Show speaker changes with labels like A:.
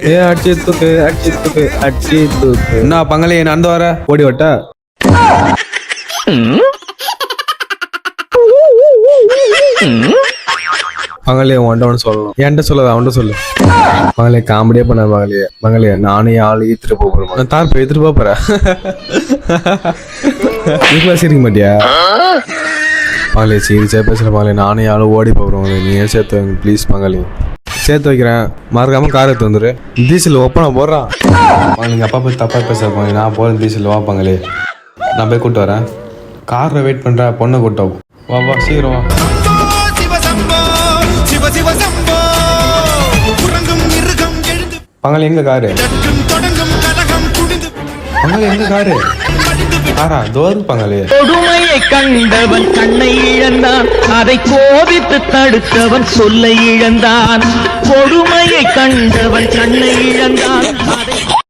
A: ஏ அடிச்சு தூக்கு என்ன பங்களே நடந்து வர ஓடி வட்ட பங்களே ஒன்று சொல்லணும் என்கிட்ட சொல்லாத அவன்கிட்ட சொல்லு மகளே காமெடியே பண்ண மகளே நானே ஆளு ஈத்துட்டு போறேன் தார்ப்ப எடுத்துட்டு போறேன் நீங்களா சிரிக்க மாட்டியா மகளே சீரியஸா பேசுற மகளே நானே ஆளு ஓடி போறேன் நீ சேர்த்து வைங்க ப்ளீஸ் மகளே சேர்த்து வைக்கிறேன் மறக்காம கார் எடுத்து வந்துரு டீசல் ஒப்பனை போடுறான் நீங்க அப்பா போய் தப்பா பேசுறாங்க நான் போறேன் டீசல் வாப்பாங்களே நான் போய் கூப்பிட்டு வரேன் காரை வெயிட் பண்ற பொண்ணை கூட்டம் வா சீக்கிரம் வா பங்கள எங்க காரு பங்கள எங்க காரு காரா தோறு பங்களே
B: கொடுமையை கண்டவன் கண்ணை இழந்தான் அதை கோபித்து தடுத்தவன் சொல்லை இழந்தான் கொடுமையை கண்டவன் கண்ணை இழந்தான்